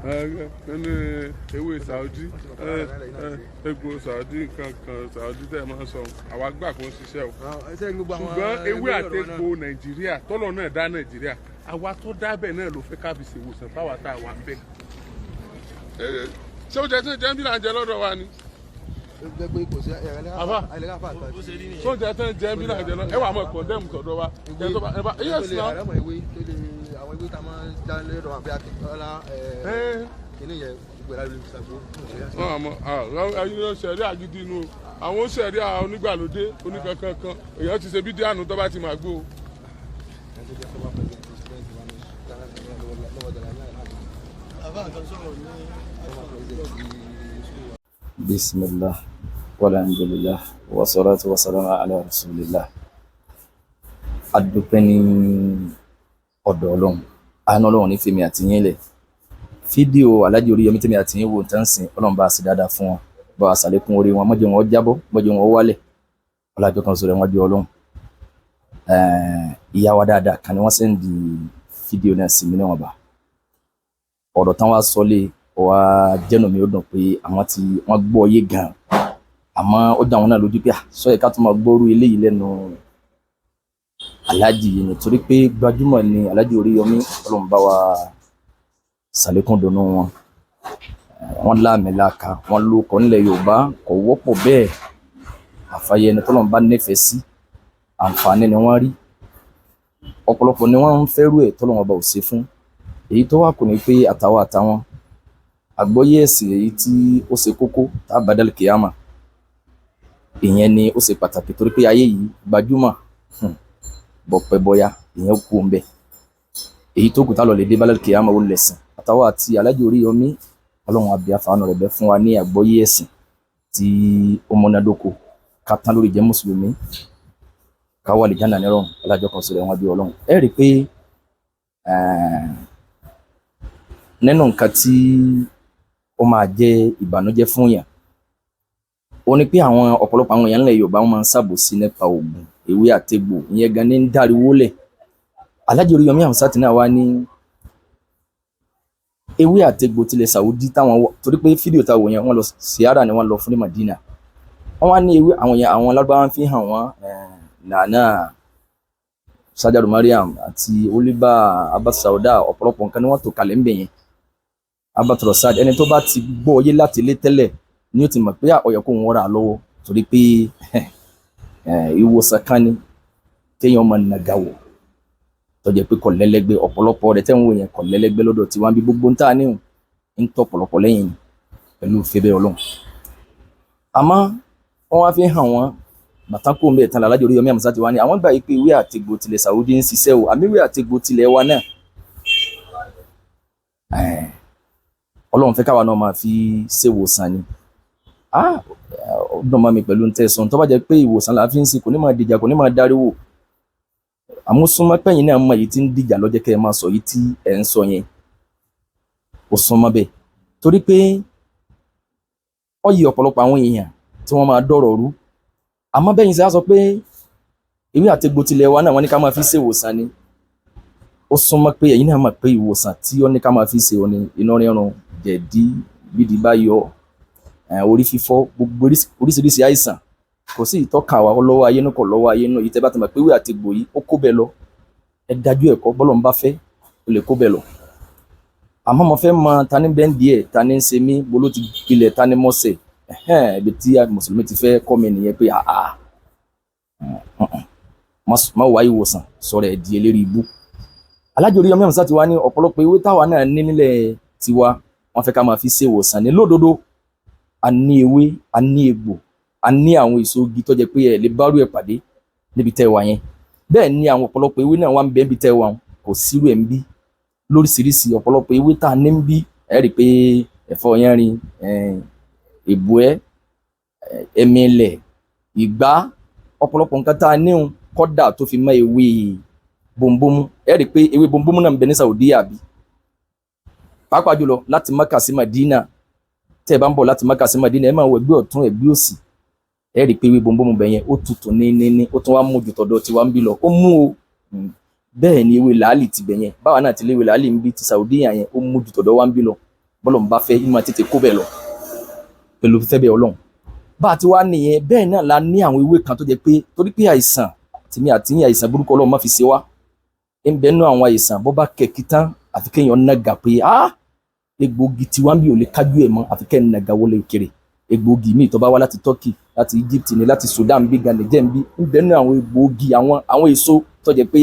nínú ewé Saudi egbò Saudi kankan Saudi tẹ̀ máa ń sọ àwa gbà kó ń ṣiṣẹ́ o ṣùgbọ́n ewé àtẹ̀gbò Nàìjíríà tọ́lọ̀ náà dá Nàìjíríà àwa tó dábẹ̀ náà ló fẹ́ ká fi ṣèwòsàn fáwa tá a wà ń bẹ̀. ṣé o jẹ tí jẹ́ ń bí là ń jẹ lọ́dọ̀ wa ni. àbá ṣé o jẹ tí jẹ́ ń bí là ń jẹ lọ́dọ̀ ẹ wà mọ̀ kọ̀ndẹ́mù tọ̀dọ̀ wa. iye sì náà. àwọn ewé tá a máa ń dá lọ́dọ̀ wa bí a ti kọ́lá kìíní yẹn gbẹ̀rẹ̀ lórí ìṣàkó. ẹyin ló ṣẹ̀rí àgídí inú àwọn ṣẹ̀rí onígbàlódé oníkankankan èèyàn ti ṣe Bidia nù tó bá ti máa gbó. Bismillah walhamdulillah wassalatu wassalamu ala rasulillah. Adúpẹ́ ní ọ̀dọ̀ Ọlọ́run àánú Ọlọ́run ní fèmí àti yín lẹ̀. Fídíò Alhaji Oríyọmí tèmi àti yín wò tán sìn Ọlọ́run bá a sì dáadáa fún wọn bá a ṣàlékún orí wọn mọ́jọ́ wọn jábọ́ mọ́jọ́ wọn wálẹ̀ ọlájọ́ kan sọ̀rọ̀ wọn di Ọlọ́run. Ìyá wa dáadáa kan ni wọ́n sẹ́ndì fídíò náà sí mi níwọ̀n bá ọ̀rọ̀ tán wá sọ́lé wá jẹ́nu mi ó dùn pé àwọn tí wọ́n gbọ́ yé gan àmọ́ ó dá wọn náà lójú pé sọ yẹ ká tó máa gbọ́rú eléyìí lẹ́nu Alhaji yìí nítorí pé gbajúmọ̀ ni Alhaji Oríyọmí Ọlọ́run bá wa ṣàlékún dùnnú wọn. Wọ́n láàmìlàaka wọ́n ló kọ́ nílẹ̀ Yorùbá kò wọ́pọ̀ bẹ́ẹ̀ àfàyẹ ẹni tọ́lọ́run bá nífẹ̀ẹ́ sí àǹfààní ni wọ́n rí ọ̀pọ̀lọpọ̀ ni wọ́n ń fẹ́rù ẹ̀ tọ́lọ́run ọba ò ṣe fún èyí tó wà kò ní pé àtàwọn àgbọ́yé ẹ̀sìn èyí tí ó ṣe kókó tá a bá dal kiyama ìyẹn ni ó ṣe pàtàkì torí pé ayé yìí gbajúmọ̀ bọ̀pẹ̀ bọ́yá ìyẹn kú ń bẹ̀ èyí tó kù tá lọ lè dé bá kiyama ó lẹ̀sìn àtàwọn àti Alhaji Oríyọmí Ọlọ́run àbí àfààní rẹ̀ bẹ́ fún wa ní àgbọ́yé ẹ̀sìn tí ó múnádóko ká tán lórí jẹ́ mùsùlùmí ká wà lè jánà nírọ̀rùn ọlájọ́ kan sọ̀rọ̀ wọn bí Ọlọ́run. Ẹ rí i pé nínú nǹkan tí ó máa jẹ́ ìbànújẹ́ fún yàn ó ní pé àwọn ọ̀pọ̀lọpọ̀ àwọn èèyàn ńlẹ̀ Yorùbá wọn máa ń ṣàbòsí nípa oògùn ewé àtegbò ìyẹn gan ní ń dáriwó lẹ̀. Alhaji Oríyọmí Hamzat náà wá ní ewé àtegbò tilẹ̀ Saudi táwọn torí pé fídíò táwọn yẹn wọ́n lọ síárà ni wọ́n lọ fún ní Madina wọ́n wá ní ewé àwọn yẹn àwọn Lárúbáwá fi hàn wọ́n nàánà Sajaru Mariam àti Oliba Abbas Sauda ọ̀pọ̀lọpọ̀ nǹkan ni wọ́n tò kalẹ̀ ń bẹ̀ yẹn abatrosad ẹni tó bá ti gbọ́ yé láti ilé tẹ́lẹ̀ ni ó ti mọ̀ pé ọ̀yọ̀ kò wọ́n rà lọ́wọ́ torí pé ìwòsàn kan ni téèyàn máa nàgà wò tó jẹ́ pé kò lẹ́lẹ́gbẹ́ ọ̀pọ̀lọpọ̀ rẹ̀ tẹ́ ń wò yẹn kò lẹ́lẹ́gbẹ́ lọ́dọ̀ tí wọ́n bí gbogbo ń tà níhùn ń tọ́ ọ̀pọ̀lọpọ̀ lẹ́yìn pẹ̀lú fẹ́bẹ́ Ọlọ́run. Àmọ́ wọ́n wá fi hàn wọ́n bàtàkùn mi ìtàn Alhaji Oríyọmí Hamzat wá ní àwọn gbà yí pé ìwé àtegbò tilẹ̀ Saudi ń ṣiṣẹ́ o àmì ìwé àtegbò tilẹ̀ wa náà Ọlọ́run fẹ́ káwa náà máa fi ṣèwòsàn ni ọdún mọ́ mi pẹ̀lú tẹ̀sán tó bá jẹ́ pé ìwòsàn la fi ń ṣe kò ní máa dìjà kò ní máa dáríwò àmúsúnmọ́ pẹ̀yìn náà mọ̀ èyí tí ń dìjà lọ́jọ́ kẹ́ ẹ máa sọ yìí tí ẹ̀ ń sọ yẹn kò súnmọ́ bẹ́ẹ̀ torí pé ó yí ọ̀pọ̀lọpọ̀ àwọn èèyàn tí wọ́n máa dọ̀rọ̀ rú àmọ́ bẹ́yìn sá sọ pé ewé àtegbò tilẹ̀ wa náà wọ́n ní ká máa fi ṣèwòsàn ni ó súnmọ́ pé ẹ̀yin náà mọ̀ pé ìwòsàn tí ó ní ká máa fi ṣe òní iná rírun jẹ̀dí bídìí bá yọ orí fífọ́ gbogbo oríṣiríṣi àìsàn kò sí ìtọ́ka wa lọ́wọ́ ayé náà kò lọ́wọ́ ayé náà yìí tẹ́ bá ti mọ̀ pé ìwé àtegbò yìí ó kó bẹ́ẹ̀ lọ ẹ dájú ẹ̀kọ́ bọ́lọ̀ ń bá fẹ́ ó lè kó bẹ́ẹ̀ lọ. Àmọ́ mo fẹ́ mọ ta ní bẹ́ẹ̀ díẹ̀ ta ní ń ṣe mí bolo ti gbilẹ̀ ta ní mọ́sẹ̀ ibi tí mùsùlùmí ti fẹ́ kọ́ mi nìyẹn pé má wá ìwòsàn sọ̀rọ̀ ẹ̀ di eléri ibú. Alhaji Oríyọmí Hamzat wá ní ọ̀pọ̀lọpọ̀ ewé táwa náà ní nílẹ̀ tiwa wọ́n fẹ́ ká máa fi ṣe ìwòsàn ní lódodo a ní ewé a ní egbò a ní àwọn èso igi tó jẹ́ pé ẹ lè bárú ẹ̀ pàdé níbi tẹ́ wà yẹn bẹ́ẹ̀ ni àwọn ọ̀pọ̀lọpọ̀ ewé náà wà ń bẹ níbi tẹ́ wà kò sírú ẹ̀ ń bí lóríṣiríṣi ọ̀pọ̀lọpọ̀ ewé tá a ní ń bí ẹ rí i pé ẹ̀fọ́ yẹrin èbúẹ́ ẹ̀mẹ̀lẹ̀ ìgbá ọ̀pọ̀lọpọ̀ nǹkan tá a níhun kọ́dà tó fi mọ́ ewé bombomu ẹ rí i pé ewé bombomu náà ń bẹ ní Saudi àbí pàápàá jùlọ láti Maka sí Madina tẹ́ ẹ bá ń bọ̀ láti Maka sí Madina ẹ máa wọ ẹgbẹ́ ọ̀tún ẹgbẹ́ òsì ẹ rí i pé ewé bombomu bẹ̀ yẹn ó tutù ní ó tún wá mú ju tọ̀dọ̀ tiwa ń bí lọ ó mú o bẹ́ẹ̀ ni ewé làálì ti bẹ̀ yẹn báwa náà ti léwé làálì ń bí ti Saudi yẹn ó mú ju tọ̀dọ̀ wa ń bí lọ bọ́lọ́run bá fẹ́ ìmọ̀ tètè kó bẹ́ẹ̀ lọ pẹ̀lú fífẹ́ bẹ́ẹ̀ Ọlọ́run bá a ti wá nìyẹn bẹ́ẹ̀ náà la ní àwọn ewé kan tó jẹ́ pé torí pé àìsàn tèmi àti yín àìsàn burúkú Ọlọ́run má fi ṣe wá ń bẹ́ẹ̀ náà àwọn àìsàn bọ́ bá kẹ̀kí tán àfi kéèyàn nàgà pé egbògi tiwa ń bí ò lè kájú ẹ̀ mọ́ àfi kéèyàn nàgà wọlé kiri egbògi míì tó bá wá láti Turkey láti Egypt ní láti Sudan bí Ghanaian ń bí ń bẹ́ẹ̀ náà àwọn egbògi àwọn èso tó jẹ́ pé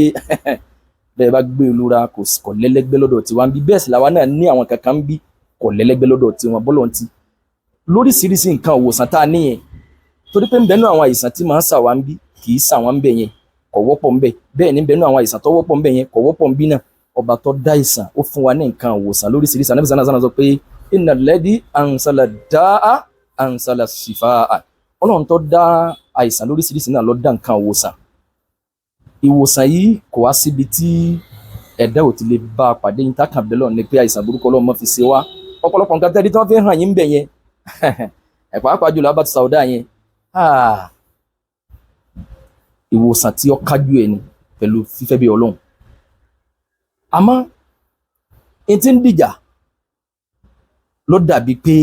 bẹ́ẹ̀ bá gbé olóra kò lẹ́lẹ́gbẹ́ lọ́dọ̀ tiwa ń bí bẹ́ẹ̀ sì làwa náà ní àwọn kankan ń bí kò lẹ́lẹ́gbẹ́ lọ́dọ̀ tiwọn bọ́lọ̀ ti lóríṣiríṣi nǹkan òwòsàn tá a níyẹn torí pé ń bẹ́ẹ̀ náà àwọn àìsàn tí màá sà wá ń bí kì í sà wọ́n ń bẹ̀ yẹn kò wọ́pọ̀ ń bẹ̀ bẹ́ẹ̀ ní bẹ́ẹ̀ náà àwọn àìsàn tó wọ́pọ̀ ń bẹ̀ yẹn kò wọ́pọ̀ ń bí náà ọba tó dá àìsàn ó fún wa ní nǹkan òwòsàn lóríṣiríṣi Ànábì sallallahu alaihi wasallam sọ pé innal ladhi ansala da'a ansala shifaa Ọlọ́run tó dá àìsàn lóríṣiríṣi náà ló dá nǹkan òwòsàn ìwòsàn yìí kò wá síbi tí ẹ̀dá ò ti lè bá a pàdé yín tákàn bẹ́ẹ̀ lọ ní pé àìsàn burúkú Ọlọ́run má fi ṣe wá ọ̀pọ̀lọpọ̀ nǹkan tẹ́lẹ̀ tí wọ́n fi hàn yín bẹ̀ yẹn pàápàá jùlọ abá ti sàwọ́dà yẹn ìwòsàn tí ó kájú ẹ̀ ni pẹ̀lú fífẹ́ bí Ọlọ́run àmọ́ n ti ń dìjà ló dàbí pé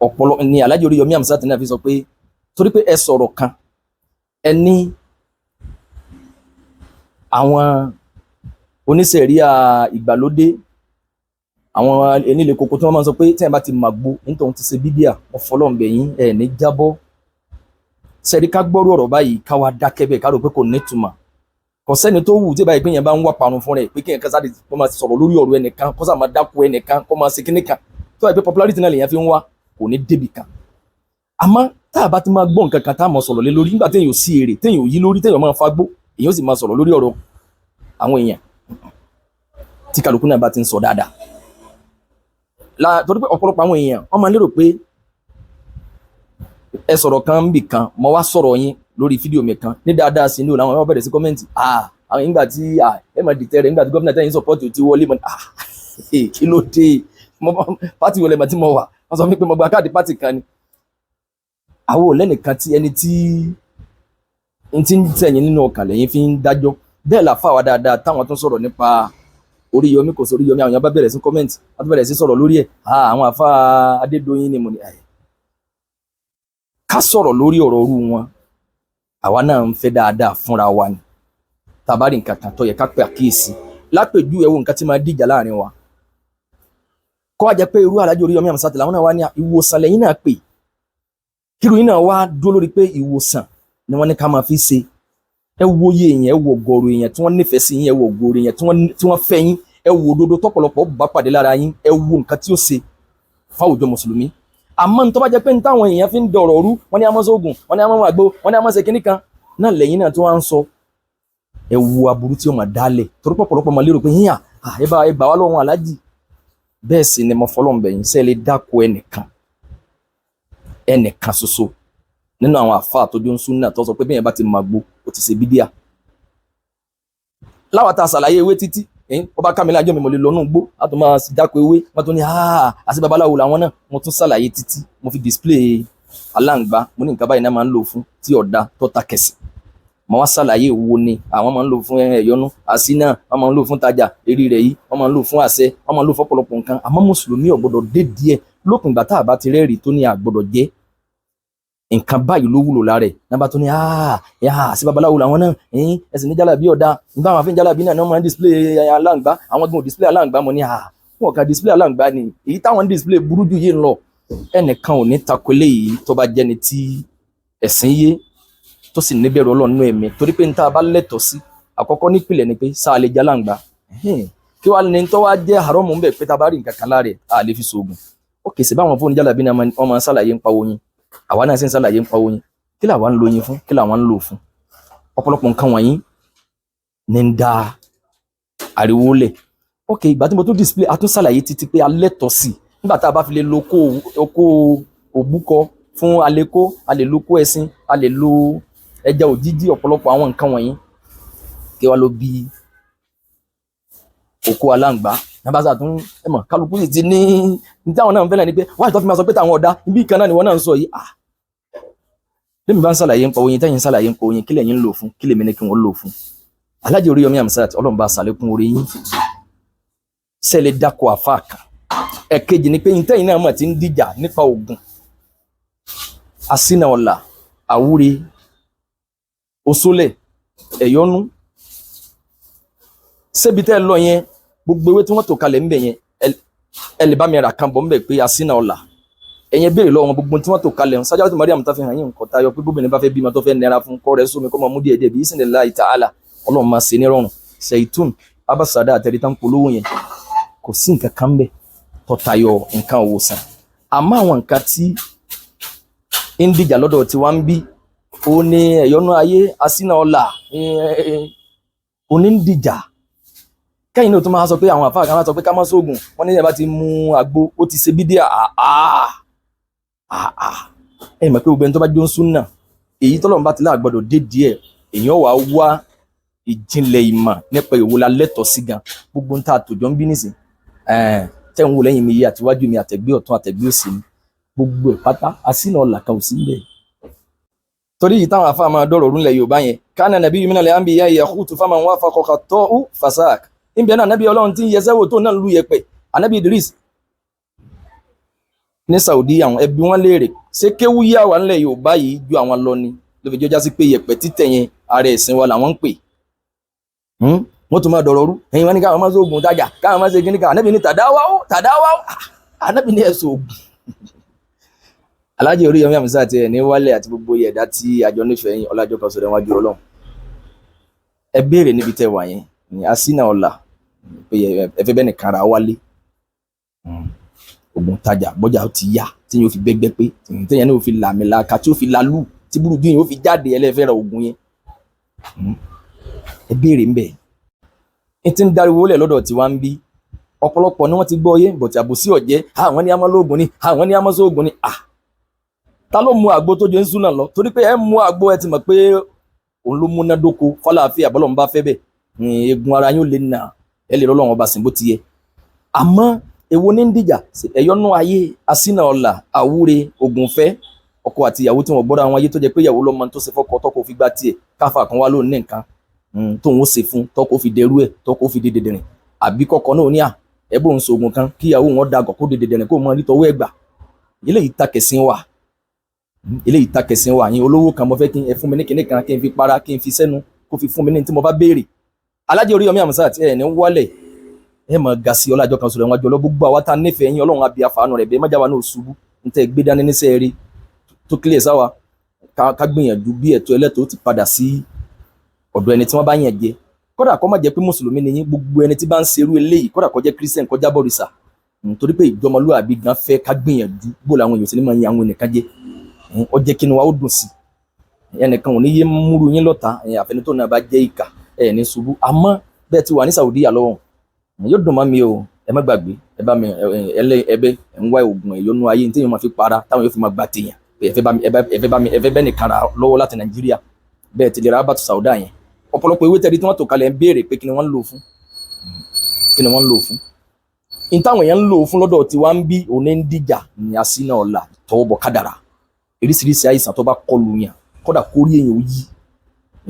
ọ̀pọ̀lọ ni Alhaji Oríyọmí Hamzat náà fi sọ pé torí pé ẹ sọ̀rọ̀ kan ẹ ní àwọn oníṣẹ̀ríà ìgbàlódé àwọn enílé koko tí wọ́n máa ń sọ pé tí ẹ̀ bá ti màgbó nítorí ti ṣe bídíà wọ́n fọlọ́ǹbẹ̀yìn ẹ̀ ní jábọ́ sẹ́rí ká gbọ́rú ọ̀rọ̀ báyìí ká wá dákẹ́ bẹ́ẹ̀ ká rò pé kò nítumọ̀ kò sẹ́ni tó wù tí báyìí pé yẹn bá ń wá parun fún rẹ̀ pé kí yẹn kan sáré kó máa sọ̀rọ̀ lórí ọ̀rọ̀ ẹnìkan kó sá máa dákú ẹnìkan kó máa ṣe kíní kan tó wà pé popularity náà lèyàn fi ń wá kò ní débì kan àmọ́ tá a bá ti máa gbọ́ nǹkan kan tá a máa sọ̀rọ̀ lé lórí nígbà téèyàn ò sí èrè téèyàn ò yí lórí téèyàn máa fagbó èèyàn ó sì máa sọ̀rọ̀ lórí ọ̀rọ̀ àwọn èèyàn tí kálukú náà bá ti ń sọ dáadáa torí pé ọ̀pọ̀lọpọ̀ àwọn èèyàn wọ́n máa lérò pé ẹ sọ̀rọ̀ kan bì kan mo wá sọ̀rọ̀ yín lórí fídíò mi kan ní dáadáa sí ní òun àwọn bẹ̀rẹ̀ sí kọ́mẹ́ǹtì àwọn ìgbà tí ẹ máa dìtẹ́ rẹ̀ nígbà tí gómìnà tẹ́yìn sọ́pọ́ọ̀tì ti wọlé mọ́ kí ló dé pátì wọlé mà tí mo wà wọ́n sọ pé mo gba káàdì pátì kan ni àwọn ò lẹ́nìkan tí ẹni tí n ti ń tẹ̀yìn nínú ọkàn lẹ́yìn fi ń dájọ́ bẹ́ẹ̀ là fà wá dáadáa táwọn tó ń sọ̀rọ̀ nípa Oríyọmí kò sí Oríyọmí àwọn èèyàn bá bẹ̀rẹ̀ sí kọ́mẹ́ǹtì wọ́n tó bẹ̀rẹ̀ sí sọ̀rọ̀ lórí ẹ̀ àwọn àfa Adédoyin ni mo ní ká sọ̀rọ̀ lórí ọ̀rọ̀ orú wọn àwa náà ń fẹ́ dáadáa fúnra wa ni tàbárí nǹkan kan tó yẹ ká pè àkíyèsí lápèjúwe wo nǹkan tí máa dìjà láàrin wa kó wá jẹ́ pé irú Alhaji Oríyọmí Hamzat làwọn náà wá ní ìwòsàn lẹ́yìn náà pè kíru yìí náà wá dúró lórí pé ìwòsàn ni wọ́n ní ká máa fi ṣe ẹ wo iye èèyàn ẹ wo ọ̀gọ̀rọ̀ èèyàn tí wọ́n nífẹ̀ẹ́ sí yín ẹ wo ọ̀gọ̀rọ̀ èèyàn tí wọ́n fẹ́ yín ẹ wo òdodo tọ́pọ̀lọpọ̀ bá pàdé lára yín ẹ wo nǹkan tí ó ṣe fáwùjọ mùsùlùmí àmọ́ ní tó bá jẹ́ pé ní táwọn èèyàn fi ń dọ̀rọ̀ rú wọ́n ní a máa sóògùn wọ́n ní a máa àgbo wọ́n ní a máa ṣe kíní kan náà lẹ́yìn náà tí wọ́n á ń sọ ẹ wo aburú tí ó máa dálẹ̀ torí pọ̀pọ̀lọpọ̀ máa lérò pé yíyà ẹ bá wá lọ́wọ́ Alhaji bẹ́ẹ̀ sì ni mo fọlọ́ǹbẹ̀yìn sẹ́ẹ̀ lè dáko ẹnìkan ṣoṣo nínú àwọn àfáà tó jó ń Sunnah tó sọ pé bẹ́ẹ̀ bá ti màgbó ó ti ṣe bídíà láwa ta ṣàlàyé ewé títí ọba kámilá àjọ mi mo lè lọ nù gbó láti máa dáko ewé wọn tó ní àti babaláwo làwọn náà mo tún ṣàlàyé títí mo fi display aláǹgbá mo ní nǹkan báyìí náà máa ń lò fún tí ọ̀dà tó ta kẹsì mo wá ṣàlàyé wo ni àwọn máa ń lò fún ẹ̀yọ́nú àsí náà wọ́n máa ń lò fún tajà eré rẹ̀ yìí wọ́n máa ń lò fún àṣẹ wọ́n máa ń lò fún ọ̀pọ̀lọpọ̀ nǹkan àmọ́ mùsùlùmí ò gbọ́dọ̀ dé díẹ̀ lópin ìgbà tá a bá ti rẹ́rìí tó ní àgbọ́dọ̀ jẹ́ nǹkan báyìí ló wúlò lára ẹ̀ náà bá tó ní sí babaláwo làwọn náà ẹ̀sìn ní jálàbí ọ̀dà nígbà àwọn àfihàn jálàbí náà wọ́n máa ń display aláǹgbá àwọn gbọ́n display aláǹgbá mo ní wọn kà display aláǹgbá ni èyí táwọn display burú jù yìí ń lọ ẹnìkan ò ní tako eléyìí tó bá jẹ́ni tí ẹ̀sìn yé tó sì níbẹ̀rù Ọlọ́run ẹ̀mí torí pé níta bá lẹ́tọ̀ọ́ sí àkọ́kọ́ nípìnlẹ̀ ni pé sáà lè jálàǹgbá kí wàá ní tó wá jẹ́ àrọ́mù ń bẹ̀ pé tá a bá rí nǹkan kan lára ẹ̀ á lè fi ṣoògùn ó kèsì báwọn fóònù jálàbí náà wọ́n máa ń ṣàlàyé ń pa oyin àwa náà sì ń ṣàlàyé ń pa oyin kí làwa ń lo oyin fún kí làwa ń lò fún ọ̀pọ̀lọpọ̀ nǹkan wọ̀nyí ní ń da ariwo lẹ̀ ok ìgbà tí mo tún display a tún ṣàlàyé títí pé alẹ́tọ̀ sí nígbà tá a bá fi lè lo oko òbúkọ fún alẹ́kó a lè lo kó ẹṣin a lè lo ẹja òjijì ọ̀pọ̀lọpọ̀ àwọn nǹkan wọ̀nyí kí wá ló bí oko aláǹgbá nàbàṣà tún ẹmọ kálukú sì ti ní táwọn náà ń fẹ́lẹ̀ ni pé wáyé tó fi máa sọ pé táwọn ọ̀dá ibi kan náà ni wọ́n náà ń sọ yìí lẹ́mi bá ń ṣàlàyé ń pa oyin tẹ́yìn ń ṣàlàyé ń pa oyin kí lẹ́yìn ń lò fún kí lèmi ní kí wọ́n lò fún Alhaji Oríyọmí Hamzat Ọlọ́run bá ṣàlékún orí yín sẹ́lẹ̀ dákọ̀ àfáà kan ẹ̀kejì ni pé ntẹ́yìn náà mọ̀ tí ń dìjà nípa ogun asínà ọ̀la àwúre òṣòlẹ̀ ẹ̀yọ́nú ṣébi tẹ́ ẹ lọ yẹn gbogbo ewé tí wọ́n tò kalẹ̀ ńbẹ̀ yẹn ẹ lè bá mi rà kan bọ̀ ńbẹ̀ pé asínà ọ̀la ẹ̀yẹn béèrè lọ́wọ́ wọn gbogbo tí wọ́n tò kalẹ̀ ń sájà tó Mariam tó fi hàn yín nǹkan tayọ pé gómìnà bá fẹ́ bímọ tó fẹ́ nẹra fún kọ́ rẹ̀ sómi kọ́ máa mú díẹ̀ díẹ̀ bí ìsìn láì ta'ala ọlọ́run máa ṣe ní rọrùn ṣèyítùn abasada àtẹ̀rí tán polówó yẹn kò sí nǹkan kan bẹ́ẹ̀ tó tayọ nǹkan òwòsàn àmọ́ àwọn nǹkan tí ń dìjà lọ́dọ̀ tí wọ́n ń bí ó ní ẹ̀yọ́nú ayé asínà ọ̀la òní ń dìjà kẹ́yìn náà tó máa sọ pé àwọn àfáà kan máa sọ pé ká má sóògùn wọ́n ní ìyàbá ti mú àgbo ó ti ṣe bídíà ẹ mọ̀ pé gbogbo ẹni tó bá jó ń Sunnah èyí tọ́lọ́run bá ti láàgbọ́dọ̀ dé díẹ̀ èèyàn wà wá ìjìnlẹ̀ ìmọ̀ nípa ìwo la lẹ́tọ̀ọ́ sí gan gbogbo ń ta àtòjọ́ ń bí nísìn tẹ́ ń wò lẹ́yìn mi yé àtiwájú mi àtẹ̀gbẹ́ ọ̀tún àtẹ̀gbẹ́ òsì mi gbogbo ẹ̀ pátá asínà ọ̀la kan ò sí bẹ́ẹ̀. torí yìí táwọn afá máa dọ̀rọ̀ rúnlẹ̀ Yorùbá yẹn kana nabiyyun minal anbiya yakhutu faman wafaqa khatta'u fasak níbi ẹ̀nà ànábì Ọlọ́run tí ń yẹsẹ́ wò tó náà lu yẹpẹ̀ ànábì Idris ní Saudi àwọn ẹbí wọn léèrè ṣé kéwú yá wà nílẹ̀ Yorùbá yìí ju àwọn lọ ni ló fi jọjá sí pé yẹpẹ̀ títẹ̀ yẹn ara ẹ̀sìn wa làwọn ń pè wọ́n tún máa dọ̀rọ̀ rú ẹ̀yin wọn ní káwọn máa sóògùn dájà káwọn máa ṣe kíníkà ànábì ní tàdáwáwó ànábì ní ẹ̀sùn ògùn. Aláàjì Oríyọmí Àmísà àti ẹni wálẹ̀ àti gbogbo ẹ̀dá tí àjọ nífẹ̀ẹ́ yín ọlájọ́ kan sọ̀rọ̀ wájú Ọlọ́run ẹ béèrè níbi tẹ́ wà yẹn ní asínà ọ̀la pé ẹ fẹ́ bẹ́ẹ̀ nìkan ra wálé ogun tajà bọ́jà ó ti yá tí yóò fi gbẹ́gbẹ́ pé tẹ̀yìn náà ó fi làmì làkà tí ó fi lalú tí burúkú yẹn ó fi jáde ẹlẹ́fẹ́ ra ogun yẹn ẹ béèrè ń bẹ̀ ẹ ti ń dariwo lẹ̀ lọ́dọ̀ tí wọ́n ń bí ọ̀pọ̀lọpọ̀ ni wọ́n ti gbọ́ yé bọ̀tì àbòsí ọ̀jẹ́ àwọn ní amọ́lógún ni àwọn ní amọ́sógún ni ta ló mu àgbo tó jẹ́ ń Sunnah lọ torí pé ẹ mu àgbo ẹ ti mọ̀ pé òun ló múná dóko fọláàfin àbọ́lọ́run bá fẹ́ bẹ̀ egun ara yín ó lè nà ẹ lè rọ́lọ́run ọba sìn bó ti yẹ àmọ́ èwo ní ń dìjà ẹ̀yọ́nú ayé asínà ọ̀la àwúre ògùnfẹ́ ọkọ àti ìyàwó tí wọ́n gbọ́dọ̀ àwọn ayé tó jẹ́ pé ìyàwó lọ́mọ tó ṣe fọ́kọ tọ́kọ fi gbá tiẹ̀ káfà kan wá ló ní nǹkan tóun ó ṣe fún tọ́kọ fi dẹrú ẹ̀ tọ́kọ fi dé dẹdẹrìn àbí kọ́kọ́ náà ní ẹ̀bùn ń sògùn kan kí ìyàwó wọn dàgọ̀ kó dé dẹdẹrìn kó mọ nítọ́wọ́ ẹ̀gbà eléyìí takẹ̀sìn wà yín olówó kan mo fẹ́ kí ẹ fún mi ní kinní kan kí n fi para kí n fi sẹ́nu kó fi fún mi ní tí mo bá béèrè Aláàjì Oríyọmí Àmísà àti ẹ̀ ní wálẹ̀ ẹ mọ̀ ga sí ọlájọ́ kan sọ̀rọ̀ wọn jọ lọ gbogbo àwa tá nífẹ̀ẹ́ yín Ọlọ́run àbí àfààní rẹ̀ bẹ́ẹ̀ májáwa náà ṣubú ń tẹ́ gbé dání níṣẹ́ rí tó kílẹ̀ sáwa ká gbìyànjú bí ẹ̀tọ́ ẹlẹ́tọ̀ọ́ ti padà sí ọ̀dọ̀ ẹni tí wọ́n bá yàn jẹ kódà kó má jẹ́ pé mùsùlùmí ni yín gbogbo ẹni tí bá ń ṣerú eléyìí kódà kó jẹ́ kírísítẹ̀n kó já bọ̀rìṣà nítorí pé ìjọmọlúwàbí gan fẹ́ ká gbìyànjú bó làwọn èèyàn sì ní máa yan àwọn ẹnìkan jẹ ó jẹ́ kí ni wa ó dùn sí ẹnìkan ò ní yé múru yín lọ́ta àfẹnitó náà bá jẹ́ ìkà ẹ̀ ní ṣubú àmọ́ bẹ́ẹ̀ ti wà ní Saudi àlọ́wọ̀n yóò dùn mọ́ mi o ẹ má gbàgbé ẹ bá mi ẹbẹ ẹ ń wá oògùn ẹ̀yọ́nú ayé ní tí yóò máa fi para táwọn yóò fi máa gbà tèèyàn ẹ fẹ́ bẹ́ẹ̀ nìkan ra lọ́wọ́ láti Nàìjíríà bẹ́ẹ̀ ti lè ra bàtú Saudi yẹn ọ̀pọ̀lọpọ̀ ewé tẹ́lẹ̀ tí wọ́n tò kalẹ̀ ń béèrè pé kí ni wọ́n ń lò fún ní táwọn èèyàn ń lò fún lọ́dọ̀ tí wọ́n ń bí òní ń dìjà ní asínà ọ̀la tọwọ́ bọ̀ kádàrà oríṣiríṣi àìsàn tó bá kọlù yàn kódà kórí èèyàn ó yí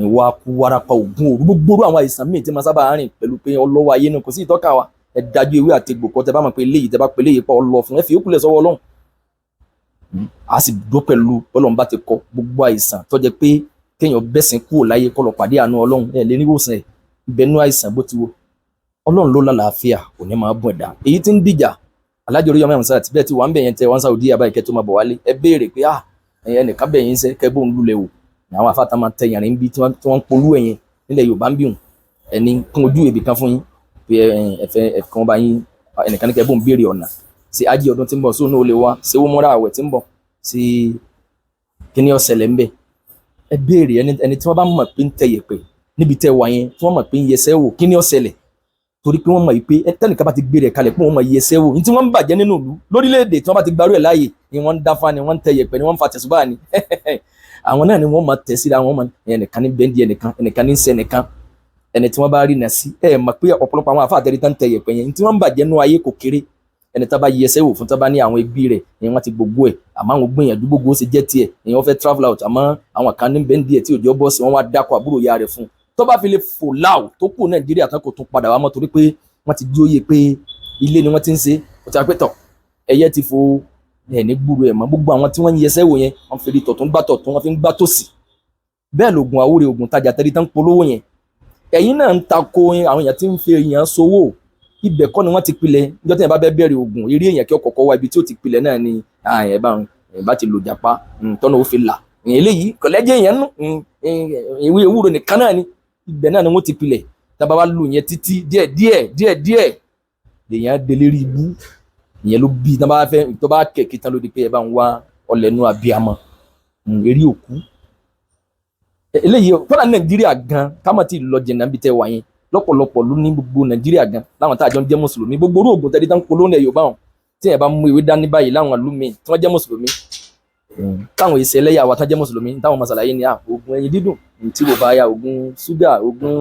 ìwà kú warapa ògùn òru gbogbo àwọn àìsàn míì tí máa sábà rìn pẹ̀lú pé ọlọ́wọ́ ayé náà kò sí ìtọ́ka wa ẹ dájú ewé àti egbò kọ́ tẹ bá mọ̀ pé eléyìí tẹ bá pé eléyìí pa ọlọ́ fún ẹ fi ókùlẹ̀ sọ́wọ́ Ọlọ́run a sì dó pẹ̀lú Ọlọ́run bá ti kọ gbogbo àìsàn tó jẹ́ pé kéèyàn bẹ́sìn kúrò láyé kó lọ pàdé àánú Ọlọ́run ẹ lé níwòsàn ẹ bẹnu àìsàn bó ti wo Ọlọ́run ló lálàáfíà kò ní máa bùn ẹ̀dá èyí tí ń dìjà Aláàjì Oríyọmí Àmísà àti bẹ́ẹ̀ tí wà ń bẹ̀yẹn tẹ wọn Saudi àbáyé kẹ́ tó máa bọ̀ wálé ẹ béèrè pé ẹnìkan bẹ̀yìn sẹ́ kẹ́ bóun lulẹ̀ wò àwọn afáta máa tẹ yàrin bí tí wọ́n ń polú ẹ̀yìn nílẹ̀ Yorùbá ń bíhùn ẹni kún ojú èbì kan fún yín pé ẹ̀fẹ̀ bá yín ẹnìkan ní kẹ́ bóun béèrè ọ̀nà sí ájì ọdún tí ń bọ̀ sóun náà ó lè wá ṣé ó múra àwẹ̀ tí ń bọ̀ sí kíní ọ̀sẹ̀lẹ̀ ń bẹ̀ ẹ béèrè ẹni tí wọ́n bá mọ̀ pé ń tẹ yẹ̀pẹ̀ níbi tẹ wà yẹn tí wọ́n mọ̀ pé ń yẹsẹ́ wò kíní ọ̀sẹ̀lẹ̀ torí pé wọ́n mọ̀ pé tẹ́nìkan bá ti gbé rẹ̀ kalẹ̀ pé wọ́n mọ̀ yẹsẹ́ wò ní tí wọ́n ń bàjẹ́ nínú ìlú lórílẹ̀‐èdè tí wọ́n bá ti gbarú ẹ̀ láàyè ni wọ́n ń dáfá ni wọ́n ń tẹ yẹ̀pẹ̀ ni wọ́n ń fa tẹ̀sùbá ni àwọn náà ni wọ́n máa tẹ̀ síra wọn ẹnìkan ní bẹ́ndì ẹnìkan ní sẹ́ ẹnìkan ẹni tí wọ́n bá rí nà sí mọ̀ pé ọ̀pọ̀lọpọ̀ àwọn àfáà tẹ́lẹ̀ tán tẹ yẹ̀pẹ̀ yẹn tí wọ́n ń bàjẹ́ nú ayé kò kéré ẹni tá bá yẹ ẹsẹ̀ wò fún tá bá ní àwọn ẹbí rẹ̀ ni wọ́n ti gbogbo ẹ̀ àmọ́ àwọn gbìyànjú gbogbo ó ṣe jẹ́ tiẹ̀ ni wọ́n fẹ́ travel out àmọ́ àwọn kan ní bẹ́ndì ẹ̀ tí òjò bọ́ sí wọn wá dákọ̀ àbúrò ya rẹ̀ fún tó bá fi lè fò láò tó kù Nàìjíríà tán kò tún padà wá mọ́ torí pé wọ́n ti jóye pé ilé ni wọ́n ti ń ṣe kò tí a pẹ́ tọ̀ ẹyẹ ti fo ní gbúrú ẹ̀ mọ́ gbogbo àwọn tí wọ́n ń yẹsẹ́ wò yẹn wọ́n fi rí tọ̀tún gbá tọ̀tún wọ́n fi ń gbá tòsì bẹ́ẹ̀ lògùn àwúre ògùn tajà tẹ́rí tán polówó yẹn ẹ̀yin náà ń tako àwọn èèyàn tí ń fi èèyàn sowó ibẹ̀ kọ́ ni wọ́n ti pilẹ̀ níjọ́ tí èèyàn bá bẹ́ bẹ̀rẹ̀ ògùn eré èèyàn kí ọkọ̀ọ̀kọ̀ wá ibi tí ó ti pilẹ̀ náà ni ẹ̀ bá ti lò jàpá tọ́nà ó fi là eléyìí kọ̀lẹ́jẹ̀ èèyàn nù ìwé ewúro nìkan náà ni ibẹ̀ náà ni wọ́n ti pilẹ̀ tábà wá lò yẹn títí díẹ̀ lèèyàn delérí ibú ìyẹn ló bí tábà fẹ́ tó bá kẹ̀kẹ́ tán ló di pé ẹ bá ń wá ọlẹ́nu abiyamọ eré òkú eléyìí kọ́lá Nàìjíríà gan kámọ́ tí lọ jẹ̀nà bí tẹ́ wà yẹn lọ́pọ̀lọpọ̀ ló ní gbogbo Nàìjíríà gan láwọn tá a jọ ń jẹ́ mùsùlùmí gbogbo orú ògùn tẹ́lẹ̀ tán polówó ní Yorùbá wọn tí ẹ bá mú ìwé dání báyìí láwọn àlùmí tí wọ́n jẹ́ mùsùlùmí táwọn èsì ẹlẹ́yà wa tán jẹ́ mùsùlùmí táwọn masàlàyé ni ògùn ẹyin dídùn tí kò bá ya ògùn ṣúgà ògùn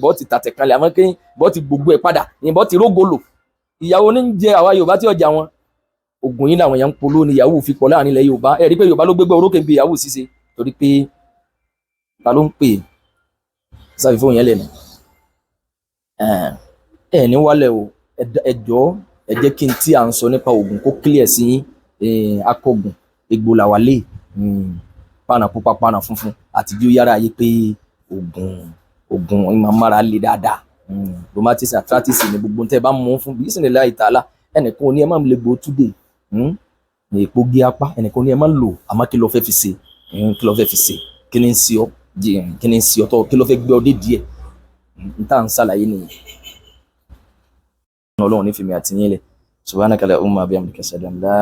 bọ́ ti tàtẹ̀ kanlẹ̀ àmọ́ kéyìn bọ́ ti gbogbo ẹ̀ padà ìbọn ti rógolo ìyàwó ní jẹ àwa Yorùbá tí ọjà wọn ògùn yìí làwọn èèyàn ń polówó ni ìyàwó fi pọ̀ láàrin ilẹ̀ Yorùbá ẹ rí pé Yorùbá ló gbégbé orókè bí ìyàwó ṣíṣe torí pé ta ló ń pè sáfi fóun yẹn lẹ́nu ẹ ní wálẹ̀ o ẹ jọ̀ọ́ ẹ jẹ́ kí n tí à ń sọ nípa ògùn kó clear sí akọgùn egbò làwálé pàànà pupa pàànà funfun àti bí ó yára ayé pé ògùn ìmọ̀mára lè dáadáa rheumatis arthritis ní gbogbo tẹ́ bá mú fún bí ìsìnlẹ̀ láì tààlà ẹnìkan ní ẹ máa ń lè gbó túdè èèpo gé apá ẹnìkan ní ẹ máa ń lò àmọ́ kí ló fẹ́ fi ṣe kí ni ń ṣe ọ́ tọ́ kí ló fẹ́ gbé ọ dé díẹ̀ n tá à ń ṣàlàyé nìyẹn Ọlọ́run ní fèmí àtìyín lẹ̀ subhanaka Allahumma bihamdika ashhadu an la